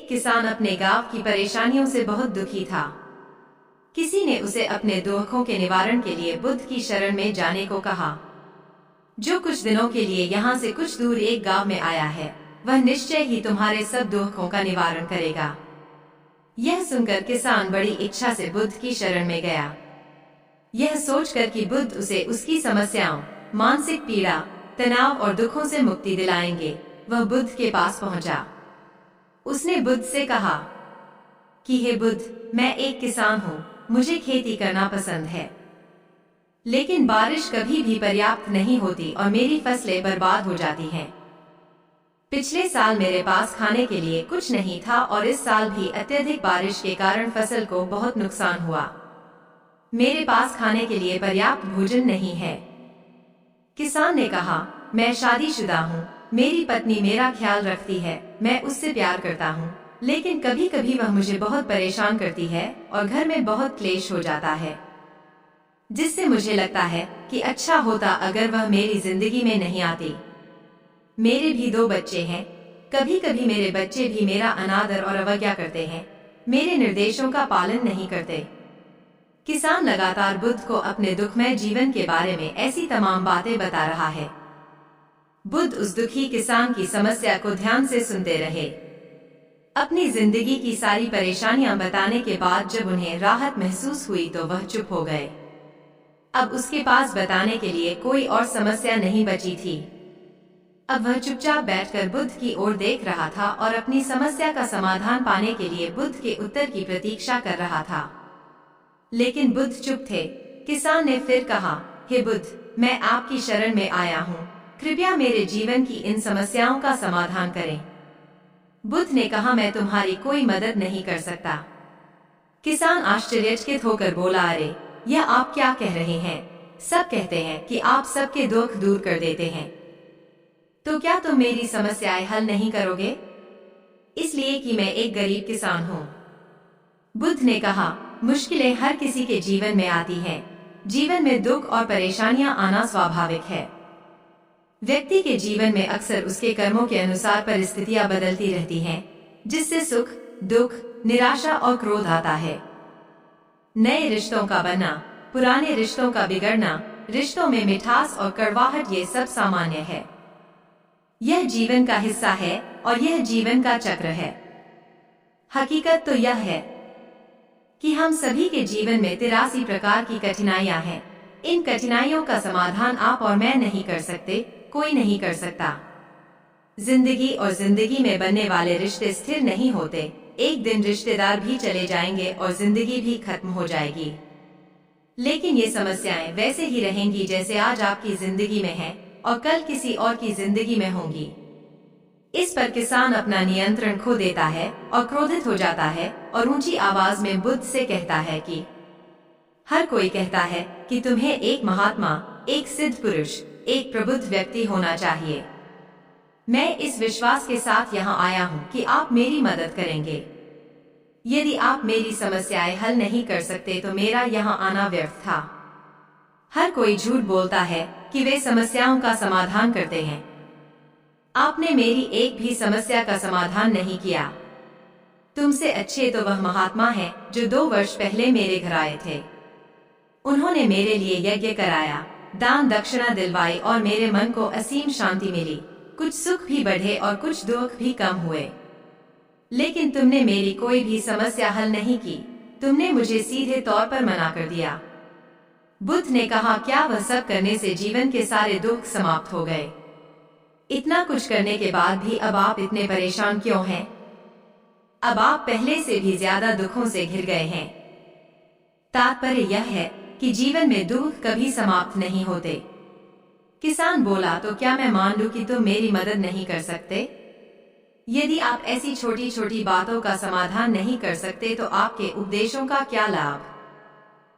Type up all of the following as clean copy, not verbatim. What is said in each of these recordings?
किसान अपने गांव की परेशानियों से बहुत दुखी था। किसी ने उसे अपने दुखों के निवारण के लिए बुद्ध की शरण में जाने को कहा, जो कुछ दिनों के लिए यहाँ से कुछ दूर एक गांव में आया है, वह निश्चय ही तुम्हारे सब दुखों का निवारण करेगा। यह सुनकर किसान बड़ी इच्छा से बुद्ध की शरण में गया। यह सोचकर कि बुद्ध उसे उसकी समस्याओं, मानसिक पीड़ा, तनाव और दुखों से मुक्ति दिलाएंगे, वह बुद्ध के पास पहुंचा। उसने बुद्ध से कहा कि हे बुद्ध, मैं एक किसान हूँ, मुझे खेती करना पसंद है, लेकिन बारिश कभी भी पर्याप्त नहीं होती और मेरी फसलें बर्बाद हो जाती हैं। पिछले साल मेरे पास खाने के लिए कुछ नहीं था और इस साल भी अत्यधिक बारिश के कारण फसल को बहुत नुकसान हुआ। मेरे पास खाने के लिए पर्याप्त भोजन नहीं है। किसान ने कहा, मैं शादीशुदा हूँ, मेरी पत्नी मेरा ख्याल रखती है, मैं उससे प्यार करता हूँ, लेकिन कभी कभी वह मुझे बहुत परेशान करती है और घर में बहुत क्लेश हो जाता है, जिससे मुझे लगता है कि अच्छा होता अगर वह मेरी जिंदगी में नहीं आती। मेरे भी 2 बच्चे हैं, कभी कभी मेरे बच्चे भी मेरा अनादर और अवज्ञा करते हैं, मेरे निर्देशों का पालन नहीं करते। किसान लगातार बुद्ध को अपने दुखमय जीवन के बारे में ऐसी तमाम बातें बता रहा है। बुद्ध उस दुखी किसान की समस्या को ध्यान से सुनते रहे। अपनी जिंदगी की सारी परेशानियां बताने के बाद जब उन्हें राहत महसूस हुई तो वह चुप हो गए। अब उसके पास बताने के लिए कोई और समस्या नहीं बची थी। अब वह चुपचाप बैठकर बुद्ध की ओर देख रहा था और अपनी समस्या का समाधान पाने के लिए बुद्ध के उत्तर की प्रतीक्षा कर रहा था। लेकिन बुद्ध चुप थे। किसान ने फिर कहा, हे बुद्ध, मैं आपकी शरण में आया हूँ, कृपया मेरे जीवन की इन समस्याओं का समाधान करें। बुद्ध ने कहा, मैं तुम्हारी कोई मदद नहीं कर सकता। किसान आश्चर्यचकित होकर बोला, अरे, यह आप क्या कह रहे हैं? सब कहते हैं कि आप सबके दुख दूर कर देते हैं, तो क्या तुम मेरी समस्याएं हल नहीं करोगे? इसलिए कि मैं एक गरीब किसान हूँ। बुद्ध ने कहा, मुश्किलें हर किसी के जीवन में आती हैं। जीवन में दुख और परेशानियां आना स्वाभाविक है। व्यक्ति के जीवन में अक्सर उसके कर्मों के अनुसार परिस्थितियां बदलती रहती हैं, जिससे सुख, दुख, निराशा और क्रोध आता है। नए रिश्तों का बनना, पुराने रिश्तों का बिगड़ना, रिश्तों में मिठास और कड़वाहट, ये सब सामान्य है। यह जीवन का हिस्सा है और यह जीवन का चक्र है। हकीकत तो यह है कि हम सभी के जीवन में 83 प्रकार की कठिनाइयां हैं। इन कठिनाइयों का समाधान आप और मैं नहीं कर सकते, कोई नहीं कर सकता। जिंदगी और जिंदगी में बनने वाले रिश्ते स्थिर नहीं होते। एक दिन रिश्तेदार भी चले जाएंगे और जिंदगी भी खत्म हो जाएगी। लेकिन ये समस्याएं वैसे ही रहेंगी जैसे आज आपकी जिंदगी में है और कल किसी और की जिंदगी में होंगी। इस पर किसान अपना नियंत्रण खो देता है और क्रोधित हो जाता है और ऊंची आवाज में बुद्ध से कहता है कि हर कोई कहता है कि तुम्हें एक महात्मा, एक सिद्ध पुरुष, एक प्रबुद्ध व्यक्ति होना चाहिए। मैं इस विश्वास के साथ यहाँ आया हूँ कि आप मेरी मदद करेंगे। यदि आप मेरी समस्याएं हल नहीं कर सकते तो मेरा यहाँ आना व्यर्थ था। हर कोई झूठ बोलता है कि वे समस्याओं का समाधान करते हैं। आपने मेरी एक भी समस्या का समाधान नहीं किया। तुमसे अच्छे तो वह महात्मा हैं जो 2 वर्ष पहले मेरे घर आए थे। उन्होंने मेरे लिए यज्ञ कराया, दान दक्षिणा दिलवाई और मेरे मन को असीम शांति मिली। कुछ सुख भी बढ़े और कुछ दुख भी कम हुए। लेकिन तुमने मेरी कोई भी समस्या हल नहीं की। तुमने मुझे सीधे तौर पर मना कर दिया। बुद्ध ने कहा, क्या वह सब करने से जीवन के सारे दुख समाप्त हो गए? इतना कुछ करने के बाद भी अब आप इतने परेशान क्यों हैं? अब आप पहले से भी ज्यादा दुखों से घिर गए हैं। तात्पर्य यह है कि जीवन में दुख कभी समाप्त नहीं होते। किसान बोला, तो क्या मैं मान लूं कि तुम मेरी मदद नहीं कर सकते? यदि आप ऐसी छोटी छोटी बातों का समाधान नहीं कर सकते तो आपके उपदेशों का क्या लाभ?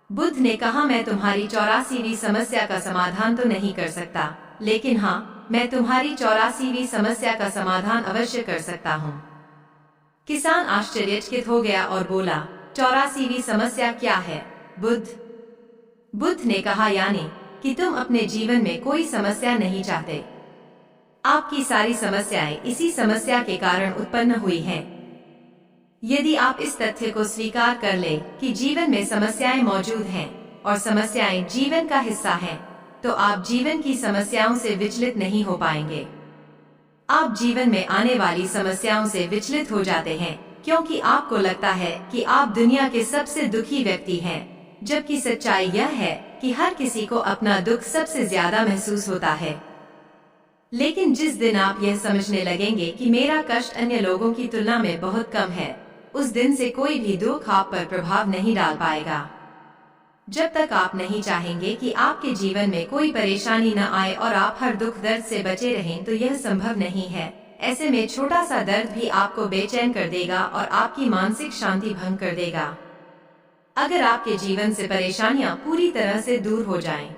बुद्ध ने कहा, मैं तुम्हारी 84वीं समस्या का समाधान तो नहीं कर सकता, लेकिन हाँ, मैं तुम्हारी 84वीं समस्या का समाधान अवश्य कर सकता हूँ। किसान आश्चर्यचकित हो गया और बोला, 84वीं समस्या क्या है बुद्ध ने कहा, यानी कि तुम अपने जीवन में कोई समस्या नहीं चाहते। आपकी सारी समस्याएं इसी समस्या के कारण उत्पन्न हुई हैं। यदि आप इस तथ्य को स्वीकार कर लें कि जीवन में समस्याएं मौजूद हैं और समस्याएं जीवन का हिस्सा हैं, तो आप जीवन की समस्याओं से विचलित नहीं हो पाएंगे। आप जीवन में आने वाली समस्याओं से विचलित हो जाते हैं क्योंकि आपको लगता है कि आप दुनिया के सबसे दुखी व्यक्ति हैं, जबकि सच्चाई यह है कि हर किसी को अपना दुख सबसे ज्यादा महसूस होता है। लेकिन जिस दिन आप यह समझने लगेंगे कि मेरा कष्ट अन्य लोगों की तुलना में बहुत कम है, उस दिन से कोई भी दुख आप पर प्रभाव नहीं डाल पाएगा। जब तक आप नहीं चाहेंगे कि आपके जीवन में कोई परेशानी न आए और आप हर दुख दर्द से बचे रहें, तो यह संभव नहीं है। ऐसे में छोटा सा दर्द भी आपको बेचैन कर देगा और आपकी मानसिक शांति भंग कर देगा। अगर आपके जीवन से परेशानियां पूरी तरह से दूर हो जाएं,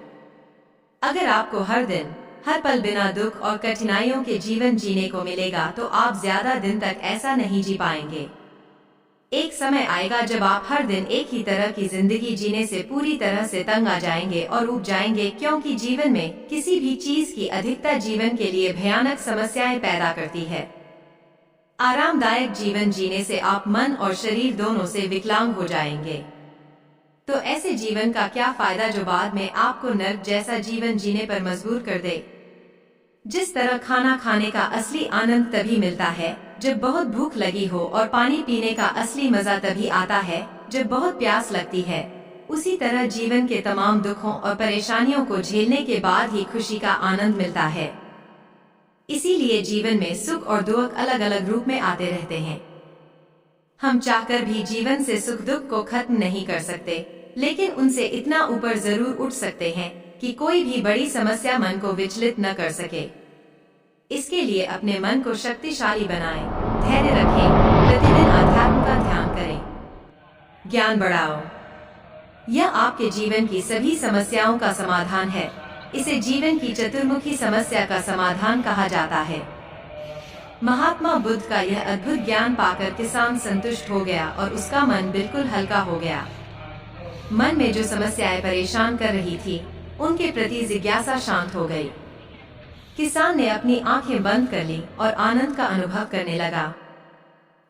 अगर आपको हर दिन हर पल बिना दुख और कठिनाइयों के जीवन जीने को मिलेगा, तो आप ज्यादा दिन तक ऐसा नहीं जी पाएंगे। एक समय आएगा जब आप हर दिन एक ही तरह की जिंदगी जीने से पूरी तरह से तंग आ जाएंगे और ऊब जाएंगे, क्योंकि जीवन में किसी भी चीज की अधिकता जीवन के लिए भयानक समस्याएं पैदा करती है। आरामदायक जीवन जीने से आप मन और शरीर दोनों से विकलांग हो जाएंगे। तो ऐसे जीवन का क्या फायदा जो बाद में आपको नर्क जैसा जीवन जीने पर मजबूर कर दे। जिस तरह खाना खाने का असली आनंद तभी मिलता है जब बहुत भूख लगी हो और पानी पीने का असली मजा तभी आता है जब बहुत प्यास लगती है, उसी तरह जीवन के तमाम दुखों और परेशानियों को झेलने के बाद ही खुशी का आनंद मिलता है। इसीलिए जीवन में सुख और दुख अलग अलग रूप में आते रहते हैं। हम चाहकर भी जीवन से सुख दुख को खत्म नहीं कर सकते, लेकिन उनसे इतना ऊपर जरूर उठ सकते हैं कि कोई भी बड़ी समस्या मन को विचलित न कर सके। इसके लिए अपने मन को शक्तिशाली बनाएं, धैर्य रखें, प्रतिदिन अध्यात्म का ध्यान करें, ज्ञान बढ़ाओ। यह आपके जीवन की सभी समस्याओं का समाधान है। इसे जीवन की चतुर्मुखी समस्या का समाधान कहा जाता है। महात्मा बुद्ध का यह अद्भुत ज्ञान पाकर किसान संतुष्ट हो गया और उसका मन बिल्कुल हल्का हो गया। मन में जो समस्याएं परेशान कर रही थी, उनके प्रति जिज्ञासा शांत हो गई। किसान ने अपनी आंखें बंद कर ली और आनंद का अनुभव करने लगा।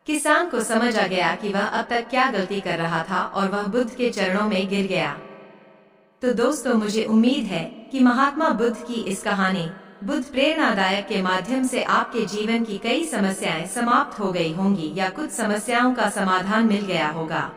किसान को समझ आ गया कि वह अब तक क्या गलती कर रहा था और वह बुद्ध के चरणों में गिर गया। तो दोस्तों, मुझे उम्मीद है कि महात्मा बुद्ध की इस कहानी बुद्ध प्रेरणादायक के माध्यम से आपके जीवन की कई समस्याएं समाप्त हो गई होंगी या कुछ समस्याओं का समाधान मिल गया होगा।